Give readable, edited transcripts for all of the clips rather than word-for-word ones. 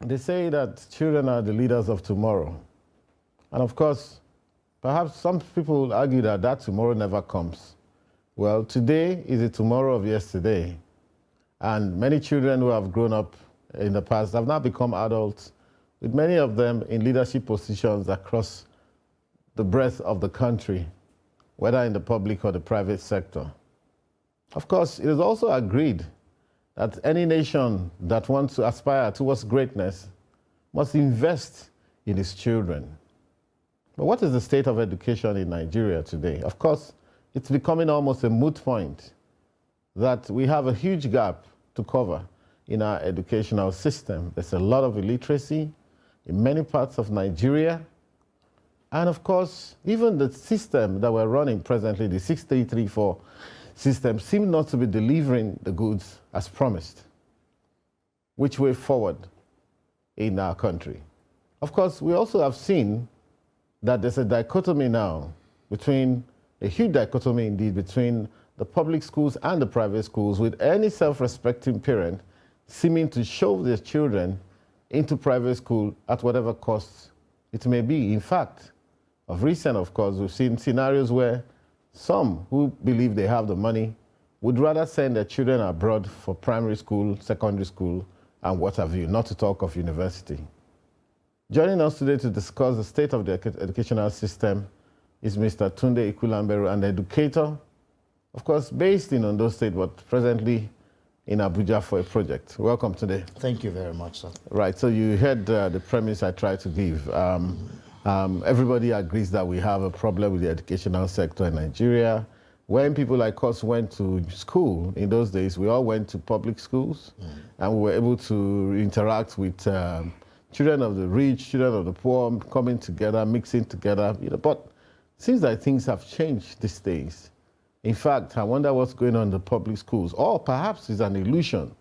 They say that children are the leaders of tomorrow. And of course, perhaps some people argue that that tomorrow never comes. Well, today is the tomorrow of yesterday. And many children who have grown up in the past have now become adults, with many of them in leadership positions across the breadth of the country, whether in the public or the private sector. Of course, it is also agreed that any nation that wants to aspire towards greatness must invest in its children. But what is the state of education in Nigeria today? Of course, it's becoming almost a moot point that we have a huge gap to cover in our educational system. There's a lot of illiteracy in many parts of Nigeria. And of course, even the system that we're running presently, the 6334 system, seems not to be delivering the goods as promised. Which way forward in our country? Of course, we also have seen that there's a dichotomy now between, a huge dichotomy indeed, between the public schools and the private schools, with any self-respecting parent seeming to shove their children into private school at whatever cost it may be. In fact, of recent, of course, we've seen scenarios where some who believe they have the money would rather send their children abroad for primary school, secondary school, and what have you, not to talk of university. Joining us today to discuss the state of the educational system is Mr. Tunde Ikulamberu, an educator, of course, based in Ondo State, but presently in Abuja for a project. Welcome today. Thank you very much, sir. Right, so you heard the premise I tried to give. Everybody agrees that we have a problem with the educational sector in Nigeria. When people like us went to school in those days, we all went to public schools, and we were able to interact with children of the rich, children of the poor, coming together, mixing together. But it seems like things have changed these days. In fact, I wonder what's going on in the public schools. Or perhaps it's an illusion.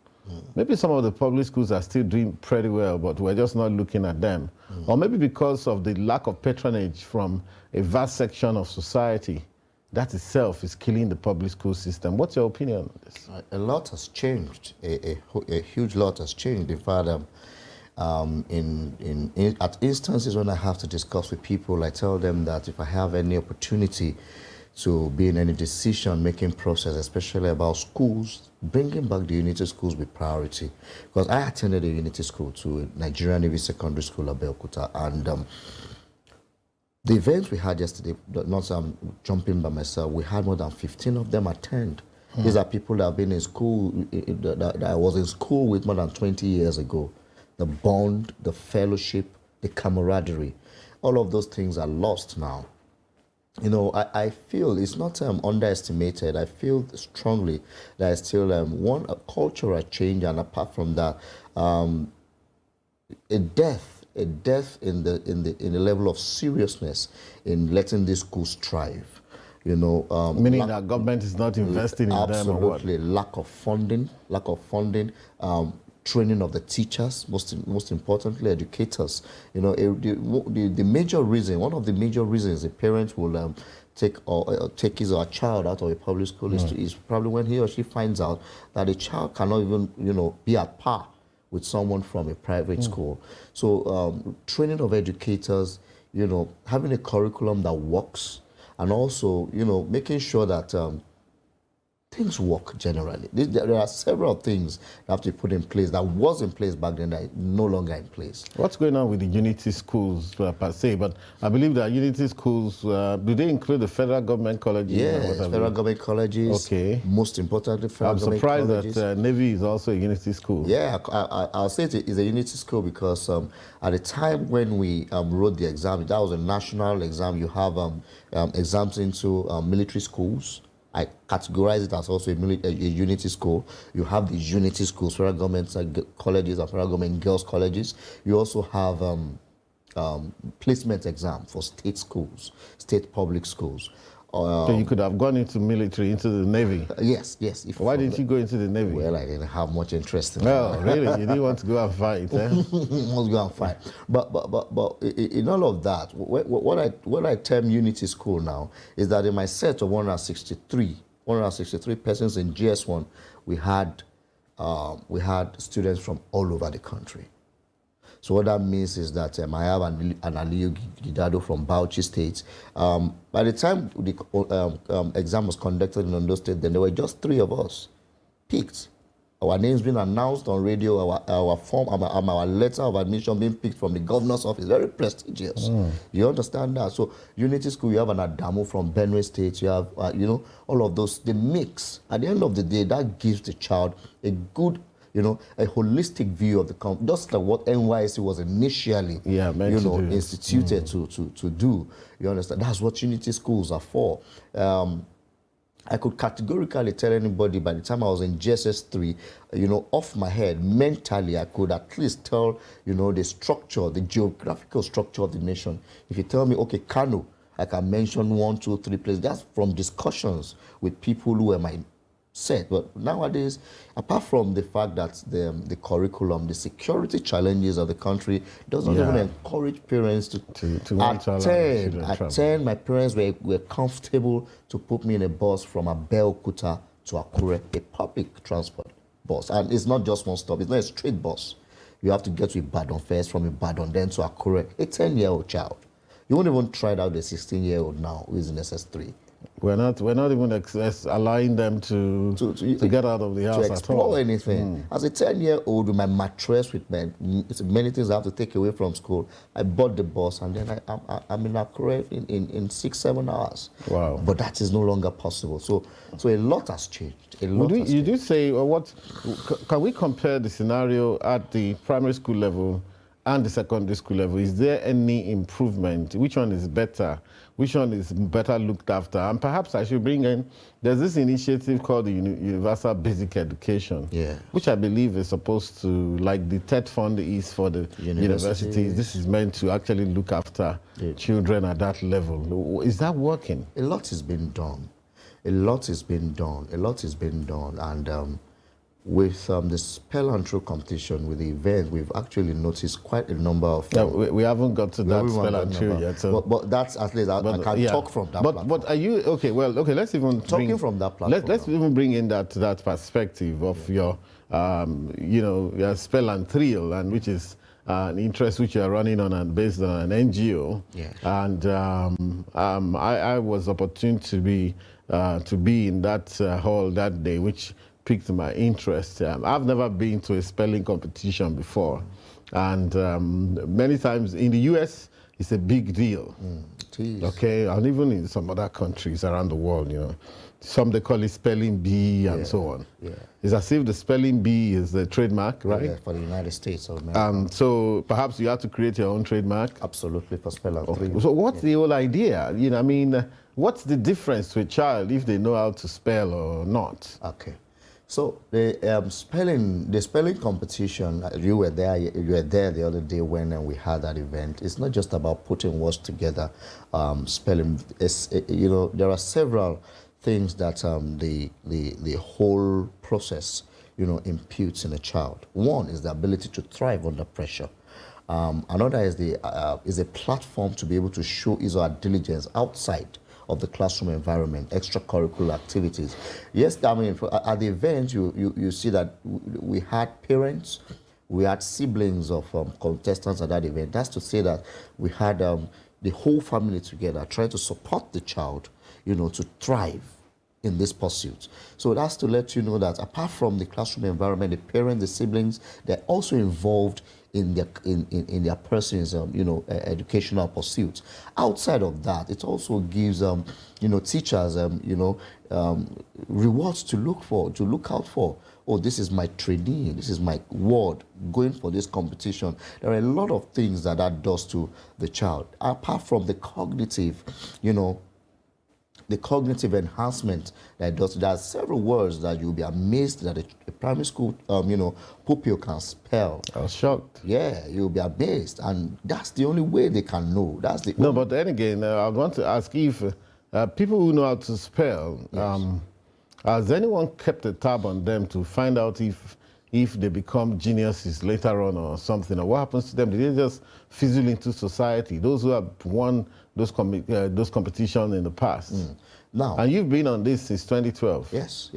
Maybe some of the public schools are still doing pretty well, but we're just not looking at them. Or maybe because of the lack of patronage from a vast section of society, that itself is killing the public school system. What's your opinion on this? A lot has changed. A huge lot has changed. In fact, at instances when I have to discuss with people, I tell them that if I have any opportunity to be in any decision-making process, especially about schools, bringing back the unity schools with priority. Because I attended a unity school to Nigerian Navy Secondary School at Abeokuta, and the events we had yesterday, not jumping by myself, we had more than 15 of them attend. These are people that have been in school, that I was in school with more than 20 years ago. The bond, the fellowship, the camaraderie, all of those things are lost now. I feel it's not underestimated. I feel strongly that it's still a cultural change, and apart from that, a death in the level of seriousness in letting these schools thrive. Meaning that government is not investing in them, or what? Absolutely, lack of funding, training of the teachers, most importantly, educators. The major reason, one of the major reasons a parent will take his or her child out of a public school is probably when he or she finds out that a child cannot even, be at par with someone from a private school. So training of educators, having a curriculum that works, and also, making sure that things work generally. There are several things that have to be put in place that was in place back then that are no longer in place. What's going on with the unity schools per se? But I believe that unity schools, do they include the federal government colleges? Yes, federal government colleges. Okay. Most importantly, federal government colleges. I'm surprised that Navy is also a unity school. Yeah, I'll say it is a unity school because at the time when we wrote the exam, that was a national exam. You have exams into military schools. I categorize it as also a unity school. You have the unity schools, federal government colleges and federal government girls' colleges. You also have placement exam for state schools, state public schools. So you could have gone into military, into the Navy. Yes. Why didn't you go into the Navy? Well, I didn't have much interest in it. Well, really? You didn't want to go and fight, eh? Want to go and fight. But in all of that, what I term unity school now is that in my set of 163 persons in GS1, we had students from all over the country. So what that means is that I have an Aliyu Gidado from Bauchi State. By the time the exam was conducted in Ondo State, then there were just 3 of us picked. Our names being announced on radio, our form, our letter of admission being picked from the governor's office, very prestigious. You understand that? So Unity School, you have an Adamu from Benue State, you have, all of those, the mix. At the end of the day, that gives the child a good, a holistic view of the country, just like what NYSC was initially, instituted to do. You understand? That's what Unity Schools are for. I could categorically tell anybody by the time I was in GSS 3, off my head, mentally, I could at least tell, the structure, the geographical structure of the nation. If you tell me, okay, Kano, I can mention 1, 2, 3 places. That's from discussions with people who were my set. But nowadays, apart from the fact that the curriculum, the security challenges of the country doesn't even encourage parents to attend. My parents were comfortable to put me in a bus from Abeokuta to Akure, a public transport bus. And it's not just one stop. It's not a straight bus. You have to get to Ibadan first, from Ibadan then to Akure. A 10-year-old child. You won't even try it out the 16-year-old now who is in SS3. We're not even allowing them to get out of the house to explore anything. As a 10-year-old with my mattress, with many things I have to take away from school, I bought the bus and then I'm in Akure in 6-7 hours. Wow! But that is no longer possible. So a lot has changed. You do say can we compare the scenario at the primary school level and the secondary school level? Is there any improvement? Which one is better? Which one is better looked after? And perhaps I should bring in, there's this initiative called the Universal Basic Education, which I believe is supposed to, like the TED Fund is for the universities. This is meant to actually look after children at that level. Is that working? A lot has been done. A lot has been done. And with the Spell and Throw competition, with the event, we've actually noticed quite a number of... we haven't got to that Spell and Throw yet. So. But that's at least, I can talk from that platform. But are you... Okay, let's even... From that platform. Let's even bring in that perspective of your, your Spell and Thrill, and which is an interest which you're running on and based on an NGO. Yeah. And I was opportune to be in that hall that day, which piqued my interest. I've never been to a spelling competition before. And many times in the US, it's a big deal. Okay, and even in some other countries around the world, some they call it spelling bee and so on. Yeah. It's as if the spelling bee is the trademark, right? Yeah, for the United States of America. So perhaps you have to create your own trademark? Absolutely, for spell and thrill. So what's the whole idea? What's the difference to a child if they know how to spell or not? Okay. So the spelling competition, you were there the other day when we had that event. It's not just about putting words together, spelling. There are several things that the whole process, imputes in a child. One is the ability to thrive under pressure. Another is a platform to be able to show his or her diligence outside of the classroom environment, extracurricular activities. Yes, at the event, you see that we had parents, we had siblings of contestants at that event. That's to say that we had the whole family together trying to support the child, to thrive in this pursuit. So that's to let you know that apart from the classroom environment, the parents, the siblings, they're also involved in their person's educational pursuits. Outside of that, it also gives teachers rewards to look out for. Oh, this is my trainee, this is my ward going for this competition. There are a lot of things that does to the child. Apart from the cognitive, the cognitive enhancement that it does. There are several words that you'll be amazed that a primary school, pupil can spell. I was shocked. Yeah, you'll be amazed. And that's the only way they can know. No, but then again, I want to ask if people who know how to spell, has anyone kept a tab on them to find out if they become geniuses later on or something, or what happens to them? Did they just fizzle into society? Those who have won those competitions in the past. Now, and you've been on this since 2012. Yes.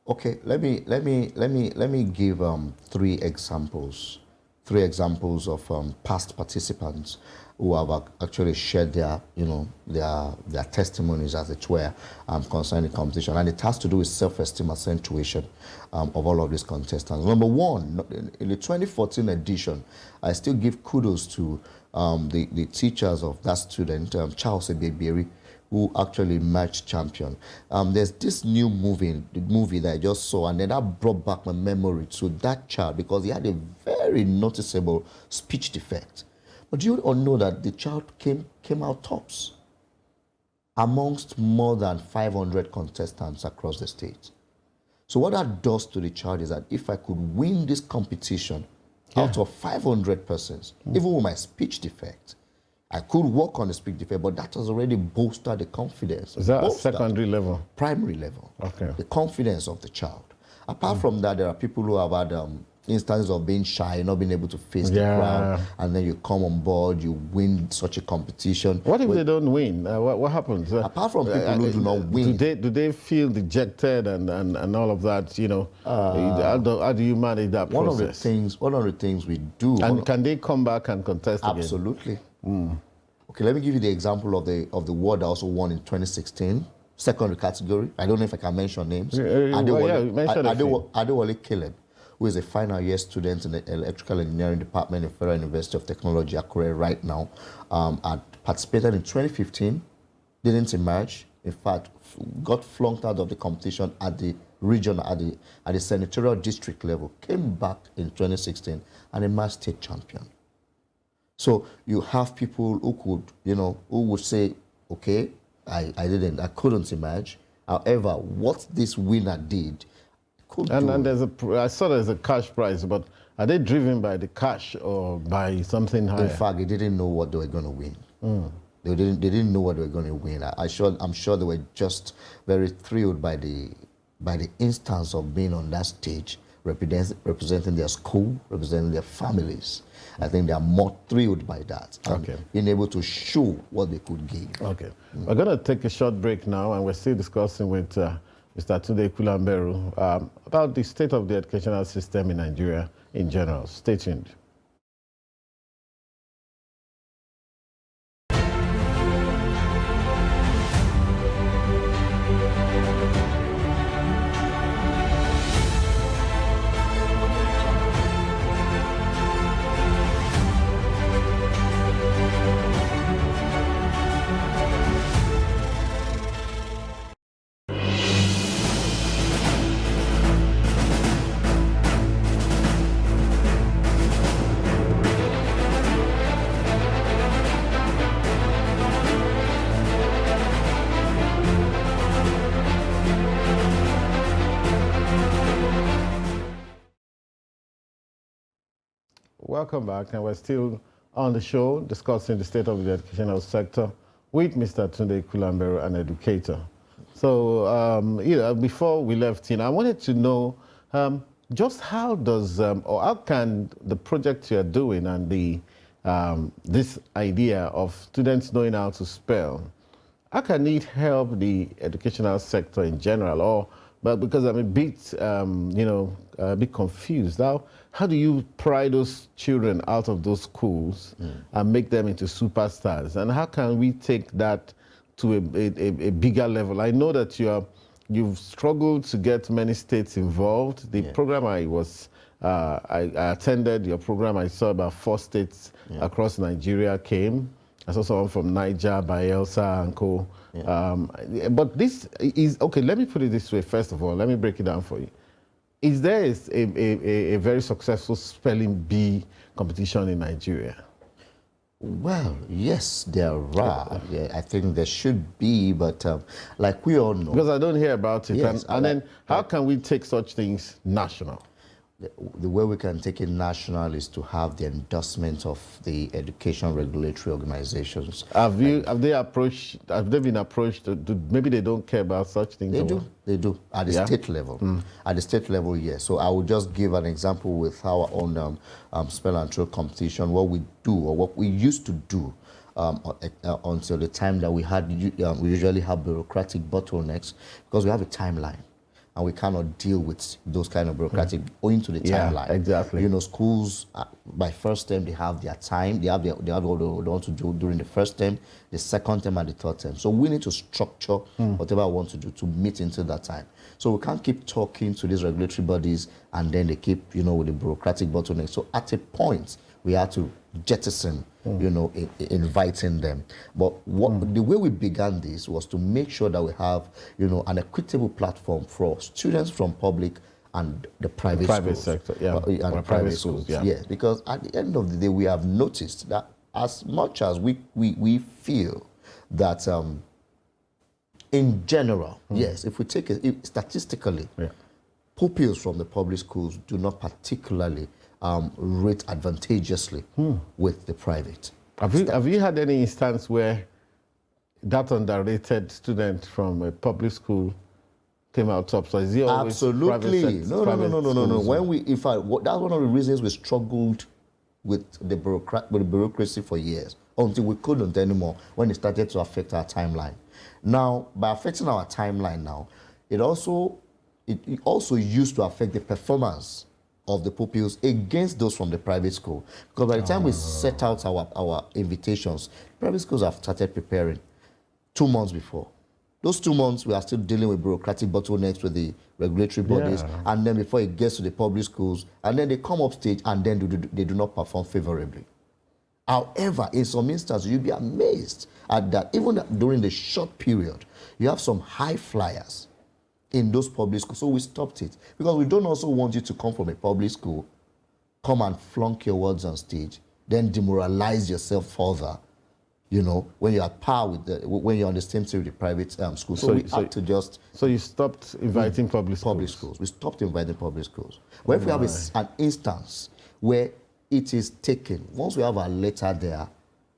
Okay, let me give 3 examples three examples of past participants who have actually shared their, their testimonies, as it were, concerning the competition. And it has to do with self-esteem accentuation of all of these contestants. Number one, in the 2014 edition, I still give kudos to the teachers of that student, Charles Ebebiri, who actually emerged champion. There's this new movie that I just saw, and then that brought back my memory to that child because he had a very noticeable speech defect. But do you all know that the child came out tops amongst more than 500 contestants across the state? So what that does to the child is that if I could win this competition out of 500 persons, even with my speech defect, I could work on the speech defect, but that has already bolstered the confidence. Is that secondary level? Primary level. Okay. The confidence of the child. Apart from that, there are people who have had instances of being shy, not being able to face the crowd, and then you come on board, you win such a competition. What if they don't win? What happens? Apart from people who do not win, do they feel dejected and all of that? How do you manage that process? One of the things we do. And can they come back and contest again? Absolutely. Okay, let me give you the example of the ward that also won in 2016, secondary category. I don't know if I can mention names. Adewale Caleb, who is a final year student in the electrical engineering department in Federal University of Technology, Akure, right now, had participated in 2015, didn't emerge. In fact, got flunked out of the competition at the regional, at the senatorial district level, came back in 2016 and emerged state champion. So you have people who could, who would say, okay, I couldn't emerge. However, what this winner did could do. And I saw there's a cash prize, but are they driven by the cash or by something higher? In fact, they didn't know what they were going to win. They didn't know what they were going to win. I'm sure they were just very thrilled by the instance of being on that stage, representing their school, representing their families. I think they are more thrilled by that. Being able to show what they could give. Okay. We're going to take a short break now, and we're still discussing with Mr. Tunde Ikulamberu about the state of the educational system in Nigeria in general. Stay tuned. Welcome back, and we're still on the show discussing the state of the educational sector with Mr. Tunde Ikulamberu, an educator. So, before we left, I wanted to know just how does or how can the project you're doing and the this idea of students knowing how to spell, how can it help the educational sector in general? But because I'm a bit, a bit confused. How do you pry those children out of those schools and make them into superstars? And how can we take that to a bigger level? I know that you've struggled to get many states involved. The program I attended, your program, I saw about 4 states across Nigeria came. I saw someone from Niger, Bayelsa, and co. But this is, okay, let me put it this way, first of all. Let me break it down for you. Is there a very successful spelling bee competition in Nigeria? Well, yes, there are. Yeah, I think there should be, but like we all know. Because I don't hear about it. Yes, and then how can we take such things national? The way we can take it national is to have the endorsement of the education regulatory organizations. Have they been approached? Maybe they don't care about such things? They do. At the state level. At the state level, yes. So I will just give an example with our own spell and throw competition, what we do or what we used to do until the time that we usually have bureaucratic bottlenecks, because we have a timeline. and we cannot deal with those kind of bureaucratic owing to the timeline. Exactly. You know, schools by first term they have their time. They have what they want to do during the first term, the second term, and the third term. So we need to structure whatever we want to do to meet into that time. So we can't keep talking to these regulatory bodies and then they keep, you know, with the bureaucratic bottleneck. So at a point we have to jettison, you know, inviting them. But the way we began this was to make sure that we have, you know, an equitable platform for students from public and the private schools. Sector, yeah. And private schools, yeah. Yes, because at the end of the day, we have noticed that as much as we feel that in general, yes, if we take it statistically, pupils from the public schools do not particularly rate advantageously with the private. Have you had any instance where that underrated student from a public school came out top? So is he always absolutely no. When that's one of the reasons we struggled with the bureaucracy for years until we couldn't anymore when it started to affect our timeline. Now, by affecting our timeline now, it also used to affect the performance of the pupils against those from the private school. Because by the time we set out our invitations, private schools have started preparing 2 months before. Those 2 months, we are still dealing with bureaucratic bottlenecks with the regulatory bodies, and then before it gets to the public schools, and then they come up stage and then they do not perform favorably. However, in some instances, you'll be amazed at that even during the short period, you have some high flyers in those public schools. So we stopped it because we don't also want you to come from a public school, come and flunk your words on stage, then demoralize yourself further, you know, when you're at par with when you're on the same stage with the private school. So we had to just... So you stopped inviting public schools? We stopped inviting public schools. But if we have an instance where it is taken, once we have a letter there,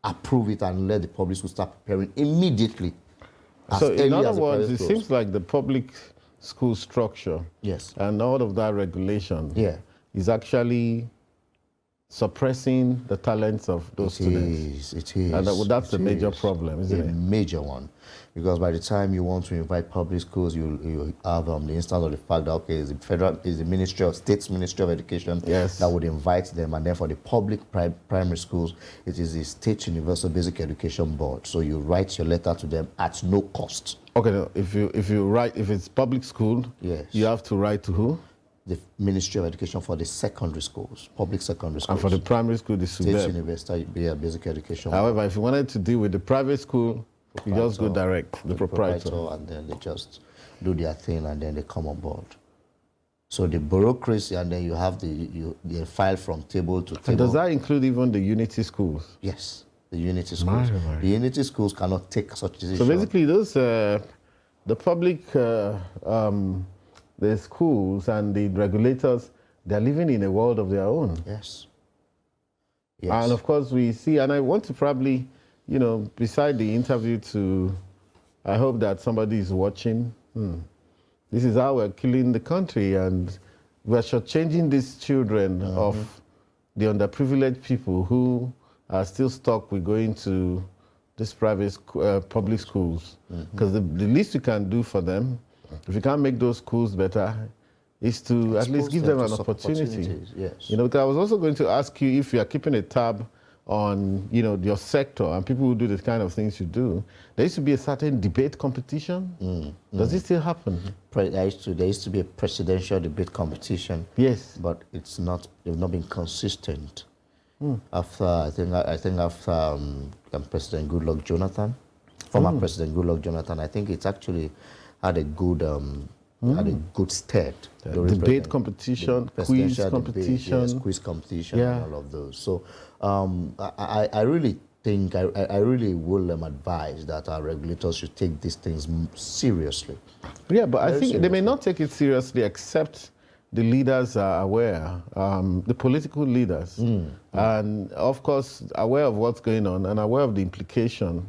approve it and let the public school start preparing immediately. So in other words, it seems like the public school structure and all of that regulation is actually suppressing the talents of those students. It is. And that's the major problem, isn't it? A major one. Because by the time you want to invite public schools, you have the instance of the fact that, okay, it's the State's Ministry of Education that would invite them. And then for the public primary schools, it is the State Universal Basic Education Board. So you write your letter to them at no cost. Okay, now, if it's public school, you have to write to who? The Ministry of Education for the secondary schools, public secondary schools. And for the primary school, the State University Basic Education. However, if you wanted to deal with the private school, you just go direct, the proprietor. And then they just do their thing and then they come on board. So the bureaucracy, and then you have the file from table to table. And does that include even the unity schools? Yes, the unity schools. The unity schools cannot take such decisions. So basically, those the public, the schools and the regulators, they're living in a world of their own. Yes. And of course, we see, and I want to probably, you know, beside the interview I hope that somebody is watching. This is how we're killing the country, and we're shortchanging these children of the underprivileged people who are still stuck with going to these private public schools. Because the least you can do for them, if you can't make those schools better, is to at least give them an opportunity. You know, because I was also going to ask you if you are keeping a tab on, you know, your sector and people who do the kind of things you do. There used to be a certain debate competition. Does it still happen? There used to be a presidential debate competition. Yes, but they've not been consistent. After I think after President Goodluck Jonathan, former President Goodluck Jonathan, I think it's actually had a good stead. Debate competition, quiz competition. Quiz competition, and all of those. So I really think, I really will advise that our regulators should take these things seriously. Yeah, but I think they may not take it seriously except the leaders are aware, the political leaders, and of course aware of what's going on and aware of the implication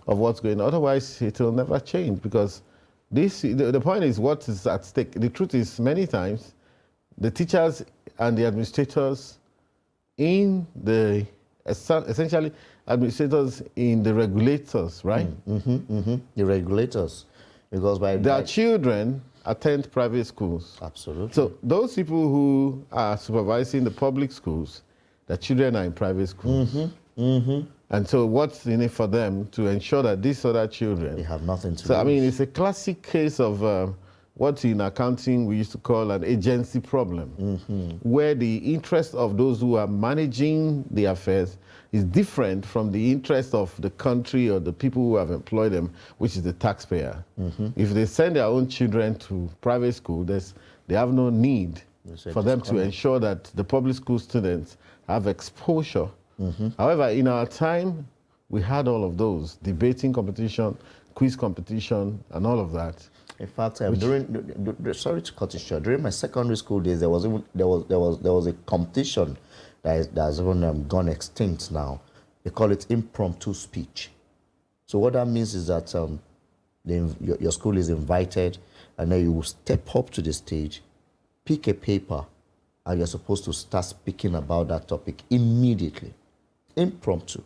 of what's going on. Otherwise, it will never change, because the point is what is at stake. The truth is, many times, the teachers and the administrators essentially administrators in the regulators, right? The regulators, because by their children attend private schools. Absolutely. So those people who are supervising the public schools, their children are in private schools. And so what's in it for them to ensure that these other children... They have nothing to So, lose. I mean, it's a classic case of what in accounting we used to call an agency problem, where the interest of those who are managing the affairs is different from the interest of the country or the people who have employed them, which is the taxpayer. If they send their own children to private school, they have no need for them to ensure that the public school students have exposure. However, in our time, we had all of those, debating competition, quiz competition, and all of that. In fact, sorry to cut it short. During my secondary school days, there was a competition that has even gone extinct now. They call it impromptu speech. So what that means is that your school is invited, and then you will step up to the stage, pick a paper, and you're supposed to start speaking about that topic immediately, impromptu.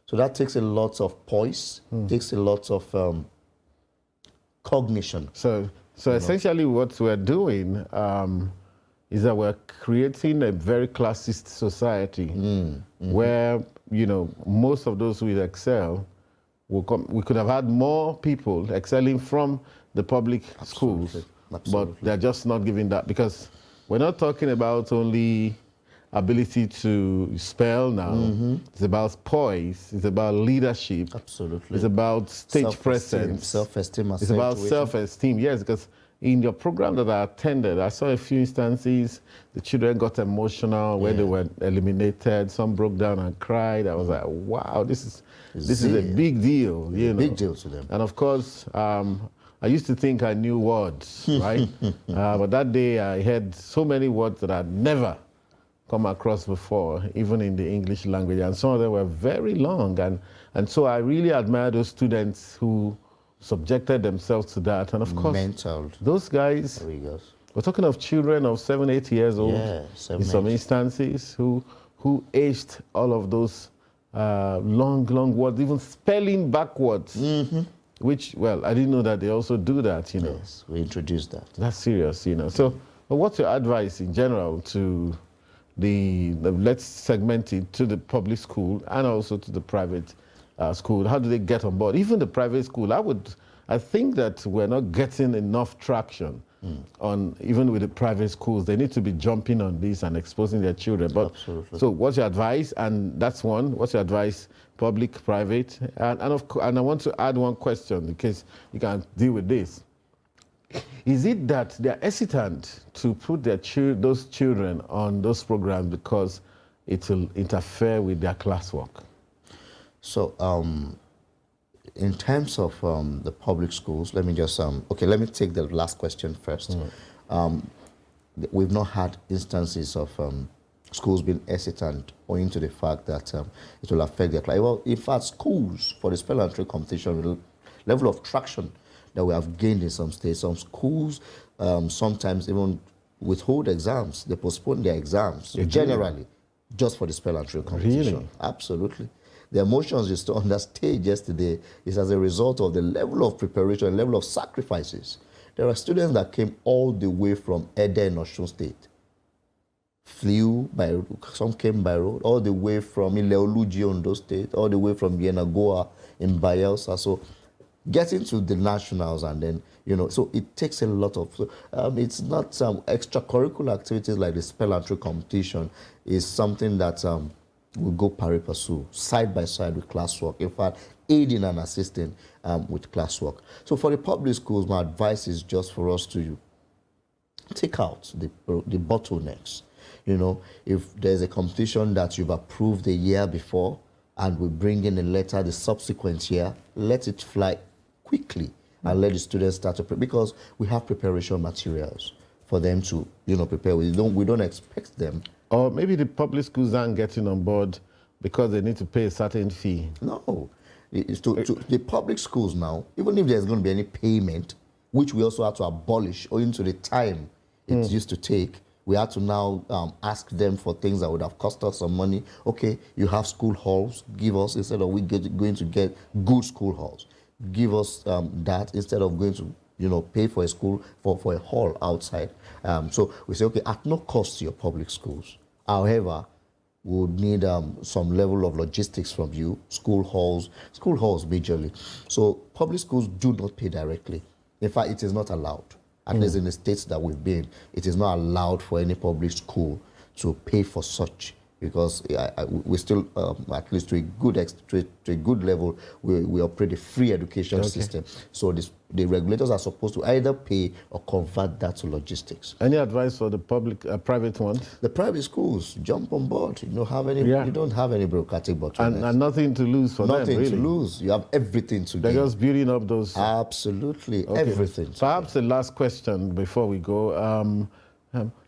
So that takes a lot of poise, takes a lot of cognition. So essentially what we're doing is that we're creating a very classist society where, most of those who excel will come. We could have had more people excelling from the public schools, but they're just not giving that, because we're not talking about only ability to spell now. It's about poise. It's about leadership. Absolutely. It's about stage presence. Self-esteem. It's about self-esteem. Yes, because in your program that I attended, I saw a few instances. The children got emotional when they were eliminated. Some broke down and cried. I was like, wow, this is a big deal. Big deal to them. And of course, I used to think I knew words, right? But that day I heard so many words that I'd never come across before, even in the English language, and some of them were very long, and so I really admire those students who subjected themselves to that. And of course, those guys, we're talking of children of 7, 8 years old, in some instances, who aced all of those long words, even spelling backwards, which, well, I didn't know that they also do that, Yes, we introduced that. That's serious, So what's your advice in general to let's segment it to the public school and also to the private school? How do they get on board? Even the private school, I think that we're not getting enough traction on, even with the private schools. They need to be jumping on this and exposing their children. But absolutely. So what's your advice? And that's one. What's your advice, public, private? And I want to add one question in case you can deal with this. Is it that they're hesitant to put those children on those programs because it will interfere with their classwork? So, in terms of the public schools, let me just, let me take the last question first. We've not had instances of schools being hesitant owing to the fact that it will affect their class. Well, in fact, schools, for the spell and trick competition, the level of traction that we have gained in some states, some schools sometimes even withhold exams. They postpone their exams, generally, just for the spell and trick competition. Really? Absolutely. The emotions you saw on that stage yesterday is as a result of the level of preparation, level of sacrifices. There are students that came all the way from Ede in Osun State, flew by, some came by road, all the way from Ileoluji, Ondo State, all the way from Yenagoa in Bayelsa. So getting to the nationals, and then, so it takes a lot of, it's not extracurricular activities like the spell and trick competition is something that will go pari passu, side by side with classwork. In fact, aiding and assisting with classwork. So for the public schools, my advice is just for us to take out the bottlenecks. If there's a competition that you've approved the year before and we bring in a letter the subsequent year, let it fly quickly and let the students start to prepare, because we have preparation materials for them to, prepare with. We don't expect them. Or maybe the public schools aren't getting on board because they need to pay a certain fee. No. To the public schools now, even if there's going to be any payment, which we also have to abolish owing to the time it used to take, we had to now ask them for things that would have cost us some money. Okay, you have school halls, give us, instead of going to get good school halls, give us that instead of going to pay for a school, for a hall outside. So we say, okay, at no cost to your public schools. However, we would need some level of logistics from you, school halls majorly. So public schools do not pay directly. In fact, it is not allowed. At least in the states that we've been, it is not allowed for any public school to pay for such, because we still, at least to a good level, we operate a free education system. So the regulators are supposed to either pay or convert that to logistics. Any advice for the private ones? The private schools, jump on board. You don't have any bureaucratic bottlenecks. And nothing to lose for them, really. Nothing to lose. You have everything to gain. They're just building up those... Absolutely, everything. Perhaps the last question before we go.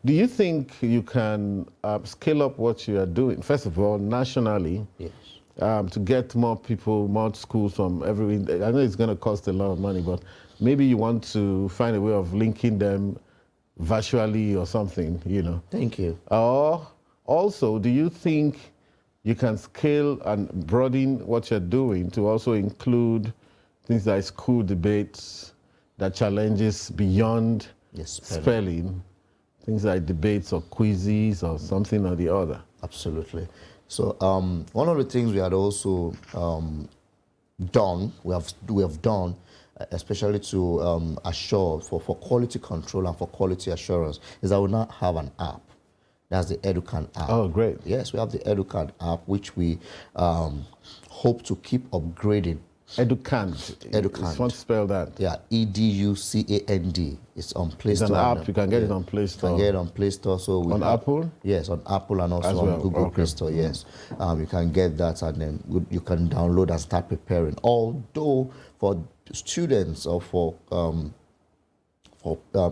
Do you think you can scale up what you are doing, first of all, nationally, yes, to get more people, more schools from everywhere? I know it's going to cost a lot of money, but maybe you want to find a way of linking them virtually or something, Thank you. Or also, do you think you can scale and broaden what you're doing to also include things like school debates, that challenges beyond spelling? Things like debates or quizzes or something or the other. Absolutely. So one of the things we had also done, we have done, especially to assure for quality control and for quality assurance, is that we now have an app. That's the Educan app. Oh, great. Yes, we have the Educan app, which we hope to keep upgrading. Educand. Educand. Just want to spell that. Yeah, EDUCAND. It's on Play Store. It's an app. You can get it on Play Store. You can get it on Play Store. So on Apple? Yes, on Apple and also on Google Play Store. Yes, you can get that, and then you can download and start preparing. Although for students or for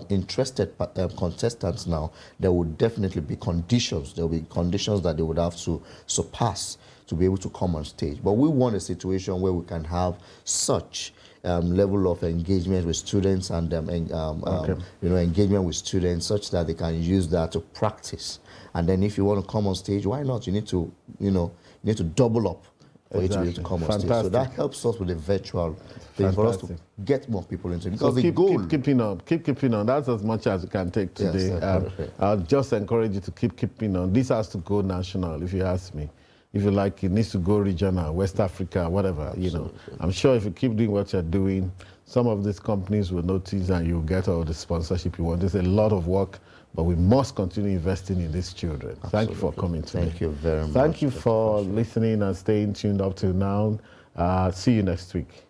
interested contestants now, there would definitely be conditions. There will be conditions that they would have to surpass to be able to come on stage. But we want a situation where we can have such level of engagement with students and engagement with students, such that they can use that to practice. And then if you want to come on stage, why not? You need to double up for you to be able to come on stage. So that helps us with the virtual thing for us to get more people into it. Because the goal... Keep keeping on. That's as much as you can take today. Yes, I'll just encourage you to keep keeping on. This has to go national, if you ask me. If you like, it needs to go regional, West Africa, whatever, I'm sure if you keep doing what you're doing, some of these companies will notice and you'll get all the sponsorship you want. There's a lot of work, but we must continue investing in these children. Absolutely. Thank you for coming today. Thank you very much. Thank you for listening and staying tuned up till now. See you next week.